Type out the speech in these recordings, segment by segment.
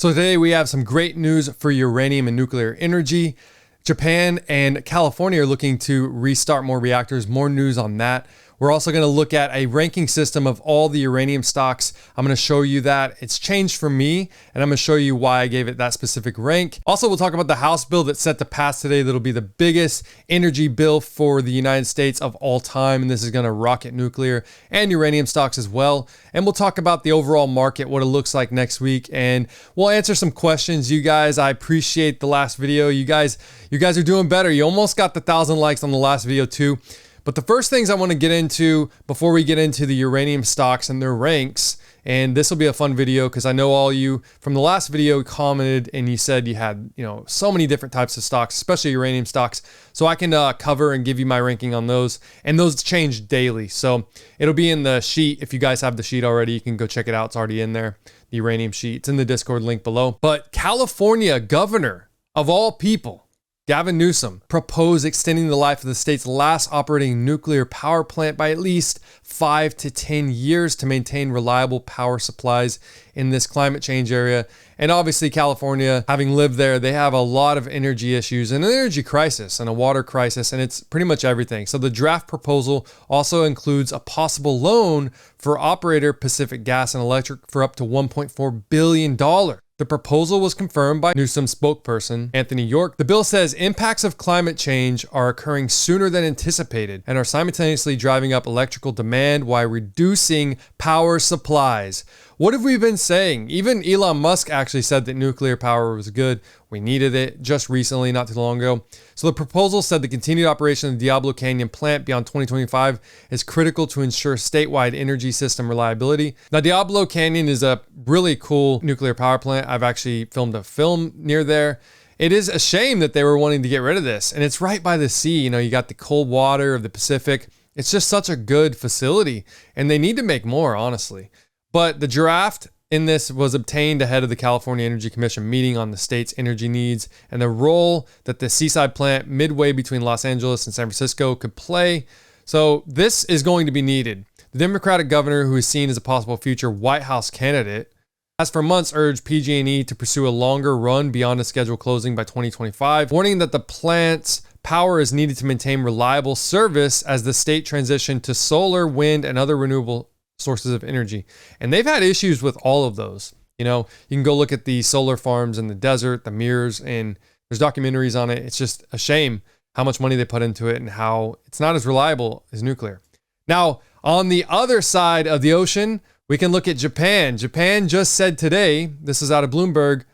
So today we have some great news for uranium and nuclear energy. Japan and California are looking to restart more reactors. More news on that. We're also going to look at a ranking system of all the uranium stocks. I'm going to show you that. It's changed for me, and I'm going to show you why I gave it that specific rank. Also, we'll talk about the House bill that's set to pass today that'll be the biggest energy bill for the United States of all time, and this is going to rocket nuclear and uranium stocks as well. And we'll talk about the overall market, what it looks like next week, and we'll answer some questions. You guys, I appreciate the last video. You guys are doing better. You almost got the 1,000 likes on the last video too. But the first things I want to get into before we get into the uranium stocks and their ranks, and this will be a fun video because I know all you from the last video commented and you said you had, so many different types of stocks, especially uranium stocks. So I can cover and give you my ranking on those, and those change daily. So it'll be in the sheet. If you guys have the sheet already, you can go check it out. It's already in there, the uranium sheet. It's in the Discord link below. But California governor of all people, Gavin Newsom, proposed extending the life of the state's last operating nuclear power plant by at least 5 to 10 years to maintain reliable power supplies in this climate change area. And obviously California, having lived there, they have a lot of energy issues and an energy crisis and a water crisis, and it's pretty much everything. So the draft proposal also includes a possible loan for operator Pacific Gas and Electric for up to $1.4 billion. The proposal was confirmed by Newsom's spokesperson, Anthony York. The bill says impacts of climate change are occurring sooner than anticipated and are simultaneously driving up electrical demand while reducing power supplies. What have we been saying? Even Elon Musk actually said that nuclear power was good. We needed it just recently, not too long ago. So the proposal said the continued operation of the Diablo Canyon plant beyond 2025 is critical to ensure statewide energy system reliability. Now, Diablo Canyon is a really cool nuclear power plant. I've actually filmed a film near there. It is a shame that they were wanting to get rid of this. And it's right by the sea. You got the cold water of the Pacific. It's just such a good facility. And they need to make more, honestly. But the draft in this was obtained ahead of the California Energy Commission meeting on the state's energy needs and the role that the seaside plant midway between Los Angeles and San Francisco could play. So this is going to be needed. The Democratic governor, who is seen as a possible future White House candidate, has for months urged PG&E to pursue a longer run beyond a scheduled closing by 2025, warning that the plant's power is needed to maintain reliable service as the state transitioned to solar, wind, and other renewable sources of energy. And they've had issues with all of those. You can go look at the solar farms in the desert, the mirrors, and there's documentaries on it. It's just a shame how much money they put into it and how it's not as reliable as nuclear. Now, on the other side of the ocean, we can look at Japan. Japan just said today, this is out of Bloomberg,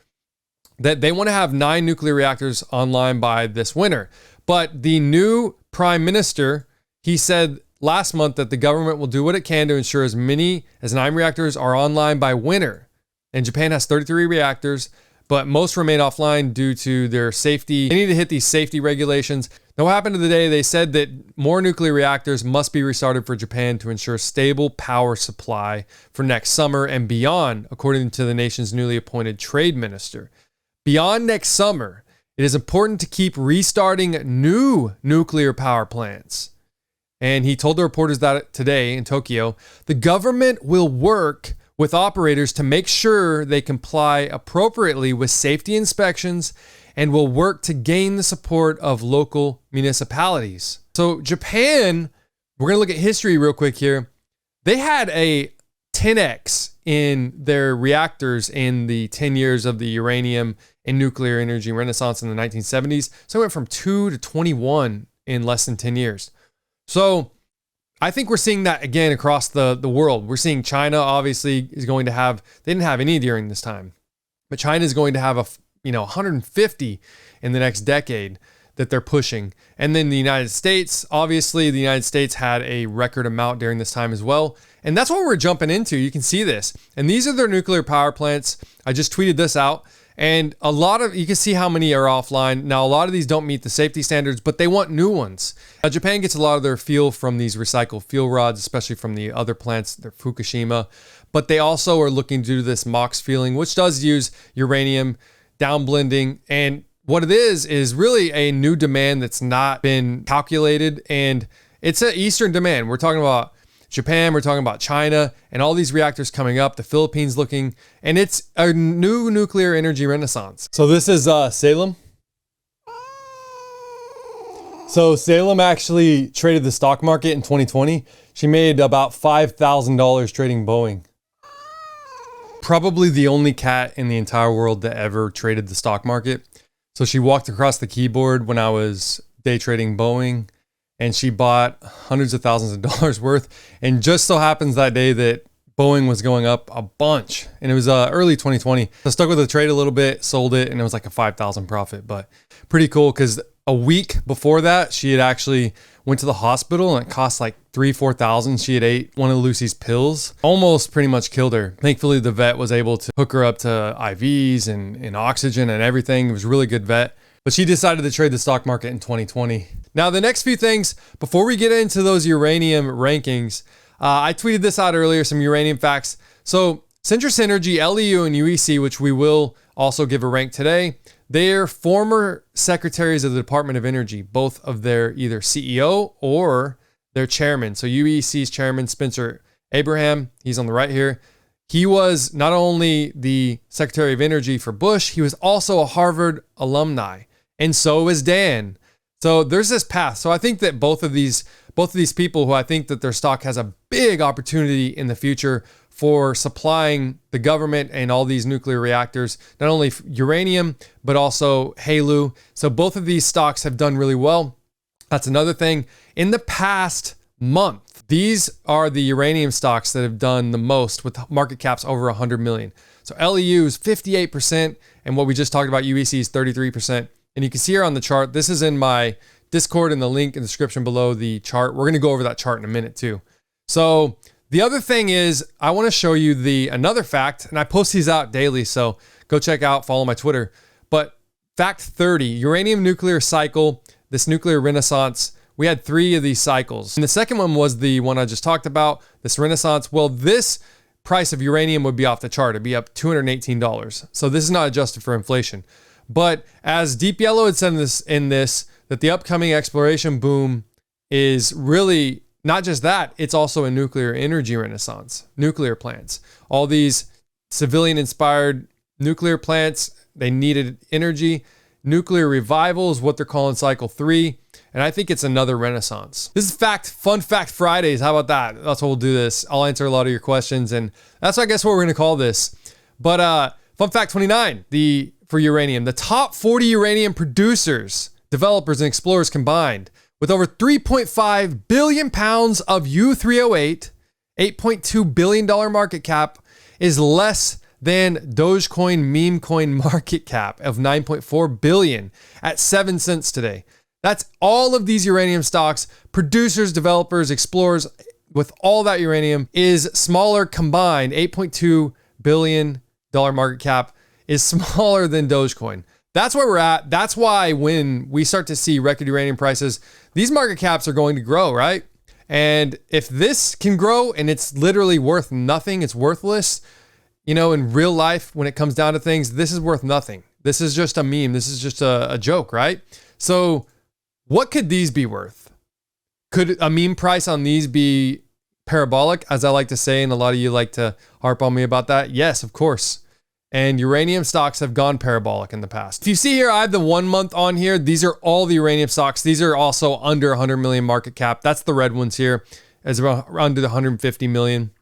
that they want to have 9 nuclear reactors online by this winter. But the new prime minister, he said last month that the government will do what it can to ensure as many as 9 reactors are online by winter. And Japan has 33 reactors, but most remain offline due to their safety. They need to hit these safety regulations. Now, what happened today, they said that more nuclear reactors must be restarted for Japan to ensure stable power supply for next summer and beyond, according to the nation's newly appointed trade minister. Beyond next summer, it is important to keep restarting new nuclear power plants. And he told the reporters that today in Tokyo, the government will work with operators to make sure they comply appropriately with safety inspections and will work to gain the support of local municipalities. So Japan, we're going to look at history real quick here. They had a 10x in their reactors in the 10 years of the uranium and nuclear energy renaissance in the 1970s. So it went from 2 to 21 in less than 10 years. So I think we're seeing that again across the world. We're seeing China obviously is going to have, they didn't have any during this time, but China is going to have 150 in the next decade that they're pushing. And then the United States, obviously the United States had a record amount during this time as well. And that's what we're jumping into. You can see this. And these are their nuclear power plants. I just tweeted this out. And you can see how many are offline. Now, a lot of these don't meet the safety standards, but they want new ones. Now, Japan gets a lot of their fuel from these recycled fuel rods, especially from the other plants, their Fukushima. But they also are looking to do this MOX fueling, which does use uranium downblending. And what it is really a new demand that's not been calculated. And it's an Eastern demand. We're talking about Japan, we're talking about China, and all these reactors coming up, the Philippines looking, and it's a new nuclear energy renaissance. So this is Salem. So Salem actually traded the stock market in 2020. She made about $5,000 trading Boeing. Probably the only cat in the entire world that ever traded the stock market. So she walked across the keyboard when I was day trading Boeing, and she bought hundreds of thousands of dollars worth. And just so happens that day that Boeing was going up a bunch, and it was early 2020. I stuck with the trade a little bit, sold it, and it was like a 5,000 profit, but pretty cool because a week before that, she had actually went to the hospital and it cost like $3,000-4,000. She had ate one of Lucy's pills, almost pretty much killed her. Thankfully, the vet was able to hook her up to IVs and oxygen and everything. It was a really good vet, but she decided to trade the stock market in 2020. Now, the next few things, before we get into those uranium rankings, I tweeted this out earlier, some uranium facts. So Centrus Energy, LEU, and UEC, which we will also give a rank today, they're former secretaries of the Department of Energy, both of their either CEO or their chairman. So UEC's chairman, Spencer Abraham, he's on the right here. He was not only the Secretary of Energy for Bush, he was also a Harvard alumni. And so is Dan. So there's this path. So I think that both of these people who I think that their stock has a big opportunity in the future for supplying the government and all these nuclear reactors, not only uranium, but also HALEU. So both of these stocks have done really well. That's another thing. In the past month, these are the uranium stocks that have done the most with market caps over 100 million. So LEU is 58%, and what we just talked about, UEC is 33%. And you can see here on the chart, this is in my Discord and the link in the description below the chart. We're going to go over that chart in a minute too. So the other thing is I want to show you another fact, and I post these out daily, so go check out, follow my Twitter. But fact 30, uranium nuclear cycle, this nuclear renaissance, we had 3 of these cycles. And the second one was the one I just talked about, this renaissance. Well, this price of uranium would be off the chart. It'd be up $218. So this is not adjusted for inflation. But as Deep Yellow had said in this, that the upcoming exploration boom is really not just that, it's also a nuclear energy renaissance, nuclear plants. All these civilian-inspired nuclear plants, they needed energy. Nuclear revival is what they're calling cycle 3. And I think it's another renaissance. This is Fun Fact Fridays. How about that? That's what we'll do this. I'll answer a lot of your questions. And that's, I guess, what we're going to call this. But Fun Fact 29, for uranium. The top 40 uranium producers, developers, and explorers combined, with over 3.5 billion pounds of U3O8, $8.2 billion market cap, is less than Dogecoin meme coin market cap of 9.4 billion at 7 cents today. That's all of these uranium stocks, producers, developers, explorers, with all that uranium is smaller combined. $8.2 billion market cap is smaller than Dogecoin. That's where we're at. That's why when we start to see record uranium prices, these market caps are going to grow, right? And if this can grow and it's literally worth nothing, it's worthless, in real life, when it comes down to things, this is worth nothing. This is just a meme. This is just a joke, right? So what could these be worth? Could a meme price on these be parabolic, as I like to say, and a lot of you like to harp on me about that? Yes, of course. And uranium stocks have gone parabolic in the past. If you see here, I have the 1 month on here. These are all the uranium stocks. These are also under 100 million market cap. That's the red ones here, as around under the 150 million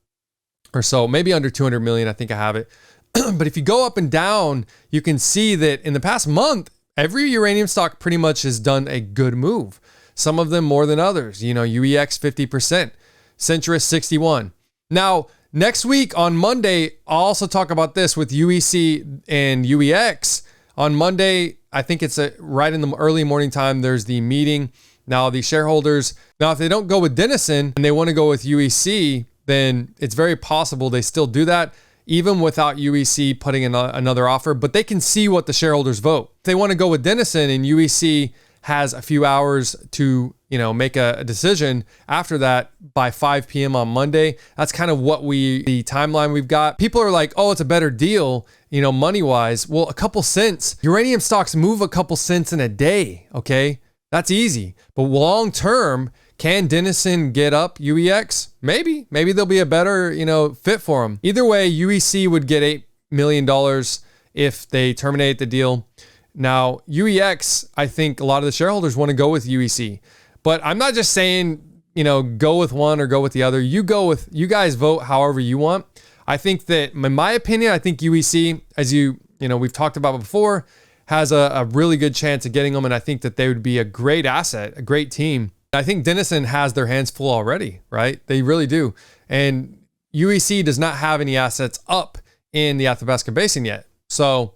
or so, maybe under 200 million. I think I have it. But if you go up and down, you can see that in the past month, every uranium stock pretty much has done a good move. Some of them more than others. UEX 50%, Centrus 61. Now, next week on Monday, I'll also talk about this with UEC and UEX. On Monday, I think it's right in the early morning time, there's the meeting. Now, the shareholders, if they don't go with Denison and they want to go with UEC, then it's very possible they still do that, even without UEC putting in another offer. But they can see what the shareholders vote. If they want to go with Denison and UEC has a few hours to make a decision after that by 5 p.m. on Monday. That's kind of the timeline we've got. People are like, oh, it's a better deal, money wise. Well, a couple cents, uranium stocks move a couple cents in a day. Okay. That's easy. But long term, Can Denison get up UEX? Maybe there'll be a better, fit for him. Either way, UEC would get $8 million if they terminate the deal. Now, UEX, I think a lot of the shareholders want to go with UEC, but I'm not just saying, go with one or go with the other. You guys vote however you want. I think that, in my opinion, I think UEC, as we've talked about before, has a really good chance of getting them. And I think that they would be a great asset, a great team. I think Denison has their hands full already, right? They really do. And UEC does not have any assets up in the Athabasca Basin yet. So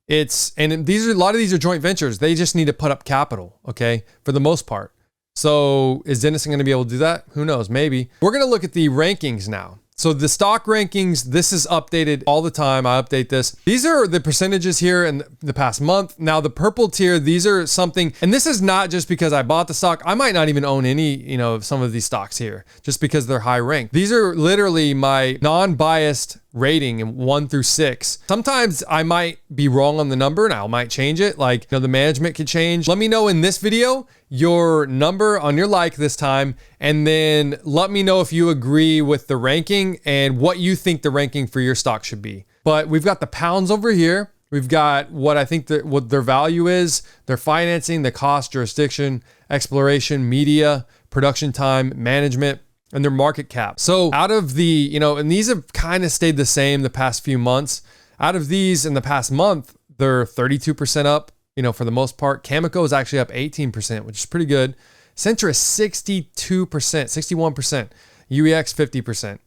a lot of these are joint ventures. They just need to put up capital, okay, for the most part. So is Denison going to be able to do that? Who knows? Maybe. We're going to look at the rankings now. So the stock rankings, this is updated all the time. I update this. These are the percentages here in the past month. Now the purple tier, these are something, and this is not just because I bought the stock. I might not even own any, some of these stocks here just because they're high ranked. These are literally my non-biased rating in 1 through 6. Sometimes I might be wrong on the number and I might change it. Like, the management could change. Let me know in this video your number on your like this time, and then let me know if you agree with the ranking and what you think the ranking for your stock should be. But we've got the pounds over here. We've got what I think what their value is, their financing, the cost, jurisdiction, exploration, media, production time, management, and their market cap. So out of the, and these have kind of stayed the same the past few months. Out of these in the past month, they're 32% up, for the most part. Cameco is actually up 18%, which is pretty good. Centra is 62%, 61%. UEX 50%.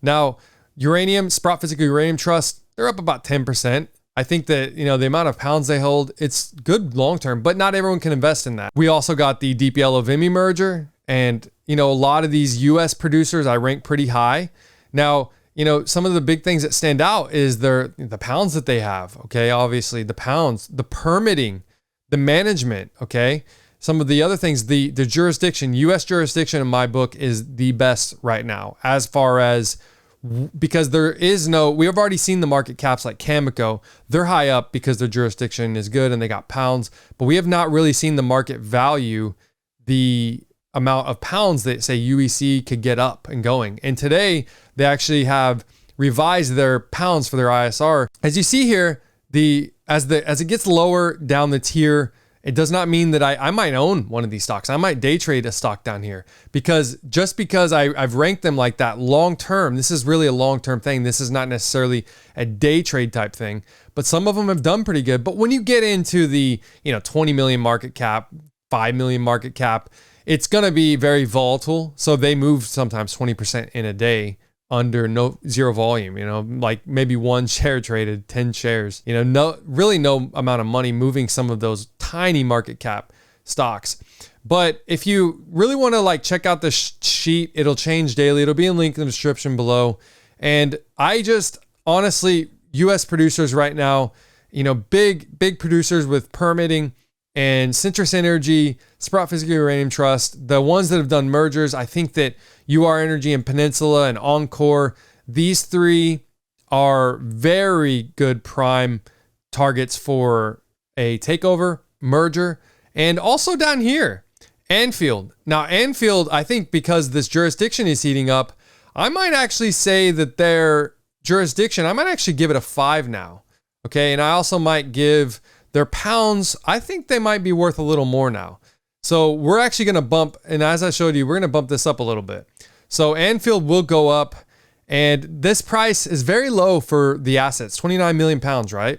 Now, uranium, Sprott Physical Uranium Trust, they're up about 10%. I think that, the amount of pounds they hold, it's good long-term, but not everyone can invest in that. We also got the Deep Yellow Vimy merger, and, a lot of these US producers I rank pretty high. Now, some of the big things that stand out is the pounds that they have. Okay. Obviously the pounds, the permitting, the management. Okay. Some of the other things, the jurisdiction, US jurisdiction in my book is the best right now, as far as, because we have already seen the market caps like Cameco. They're high up because their jurisdiction is good and they got pounds, but we have not really seen the market value the amount of pounds that say UEC could get up and going. And today they actually have revised their pounds for their ISR. As you see here, as it gets lower down the tier, it does not mean that I might own one of these stocks. I might day trade a stock down here because I've ranked them like that long term. This is really a long term thing. This is not necessarily a day trade type thing, but some of them have done pretty good. But when you get into the 20 million market cap, 5 million market cap, it's going to be very volatile. So they move sometimes 20% in a day under zero volume, like maybe one share traded, 10 shares, no amount of money moving some of those tiny market cap stocks. But if you really want to check out the sheet, it'll change daily. It'll be in link in the description below. And I just honestly, US producers right now, big producers with permitting, and Centrus Energy, Sprott Physical Uranium Trust, the ones that have done mergers, I think that UR Energy and Peninsula and Encore, these three are very good prime targets for a takeover, merger, and also down here, Anfield. Now, Anfield, I think because this jurisdiction is heating up, I might actually say that their jurisdiction, I might actually give it a 5 now. Okay, and I also might give their pounds, I think they might be worth a little more now. So we're actually going to bump, and as I showed you, we're going to bump this up a little bit. So Anfield will go up, and this price is very low for the assets, 29 million pounds, right?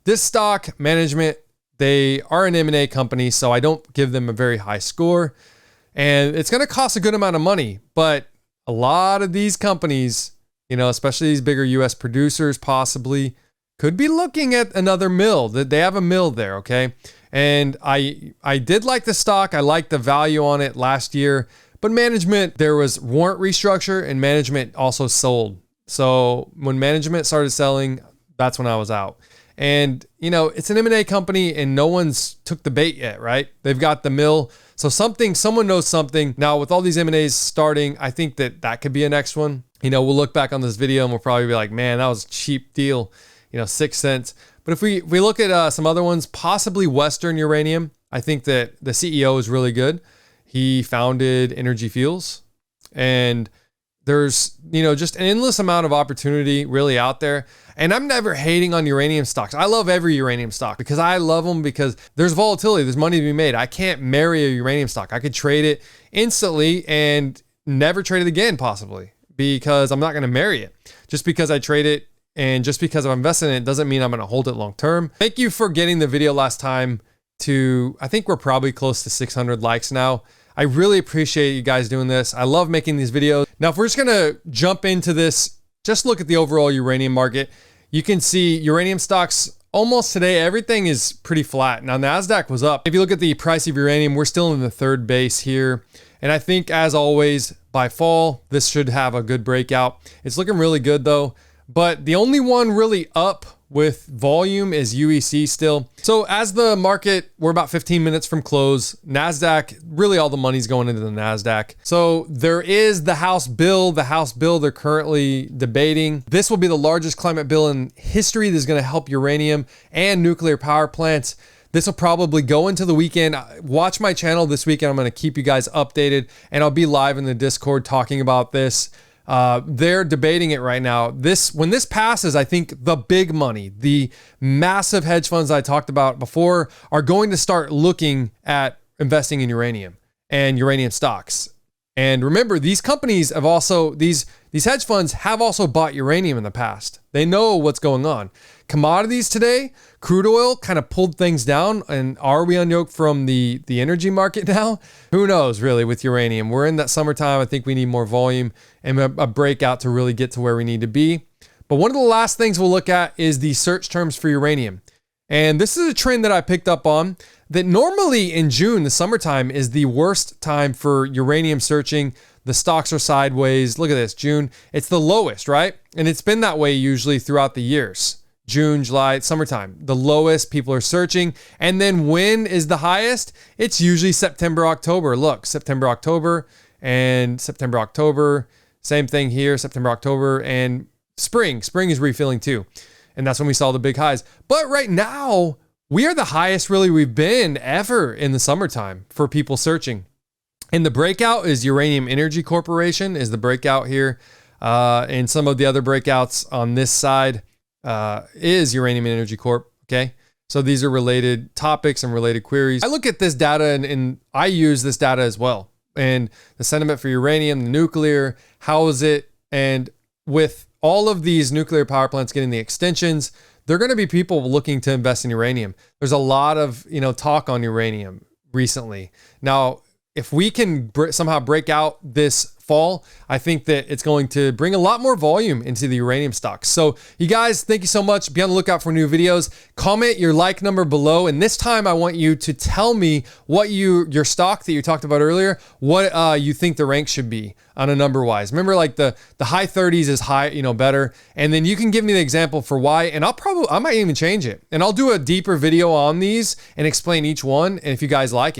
This stock management, they are an M&A company, so I don't give them a very high score, and it's going to cost a good amount of money, but a lot of these companies, especially these bigger US producers possibly, could be looking at another mill. They have a mill there, okay? And I did like the stock. I liked the value on it last year. But management, there was warrant restructure and management also sold. So when management started selling, that's when I was out. And, it's an M&A company and no one's took the bait yet, right? They've got the mill. So someone knows something. Now with all these M&As starting, I think that could be a next one. We'll look back on this video and we'll probably be like, man, that was a cheap deal. 6 cents. But if we look at some other ones, possibly Western Uranium, I think that the CEO is really good. He founded Energy Fuels, and there's, just an endless amount of opportunity really out there. And I'm never hating on uranium stocks. I love every uranium stock because I love them because there's volatility, there's money to be made. I can't marry a uranium stock. I could trade it instantly and never trade it again, possibly, because I'm not going to marry it. Just because I trade it and just because I'm invested in it doesn't mean I'm going to hold it long term. Thank you for getting the video last time to, I think we're probably close to 600 likes now. I really appreciate you guys doing this. I love making these videos. Now, if we're just gonna jump into this, just look at the overall uranium market. You can see uranium stocks almost today, everything is pretty flat. Now, NASDAQ was up. If you look at the price of uranium, we're still in the third base here. And I think, as always, by fall, this should have a good breakout. It's looking really good though. But the only one really up with volume is UEC still. So as the market, we're about 15 minutes from close. NASDAQ, really all the money's going into the NASDAQ. So there is the House bill. The House bill they're currently debating. This will be the largest climate bill in history. This is going to help uranium and nuclear power plants. This will probably go into the weekend. Watch my channel this weekend. I'm going to keep you guys updated, and I'll be live in the Discord talking about this. They're debating it right now. When this passes, I think the big money, the massive hedge funds I talked about before, are going to start looking at investing in uranium and uranium stocks. And remember, these companies have also, these hedge funds have also bought uranium in the past. They know what's going on. Commodities today, crude oil kind of pulled things down. And are we unyoked from the energy market now? Who knows, really, with uranium. We're in that summertime. I think we need more volume and a breakout to really get to where we need to be. But one of the last things we'll look at is the search terms for uranium. And this is a trend that I picked up on, that normally in June, the summertime, is the worst time for uranium searching. The stocks are sideways. Look at this, June. It's the lowest, right? And it's been that way usually throughout the years. June, July, summertime, the lowest, people are searching. And then when is the highest? It's usually September, October. Look, September, October, and September, October. Same thing here, September, October, and spring. Spring is refilling too. And that's when we saw the big highs. But right now, we are the highest really we've been ever in the summertime for people searching. And the breakout is Uranium Energy Corporation is the breakout here. And some of the other breakouts on this side is Uranium Energy Corp. Okay. So these are related topics and related queries. I look at this data and I use this data as well. And the sentiment for uranium, the nuclear, how is it? And with all of these nuclear power plants getting the extensions, there are going to be people looking to invest in uranium. There's a lot of, talk on uranium recently. Now, if we can somehow break out this fall, I think that it's going to bring a lot more volume into the uranium stocks. So you guys, thank you so much. Be on the lookout for new videos. Comment your like number below. And this time I want you to tell me what your stock that you talked about earlier, what you think the rank should be on a number wise. Remember, like the high 30s is high, better. And then you can give me the example for why, and I might even change it. And I'll do a deeper video on these and explain each one. And if you guys like it.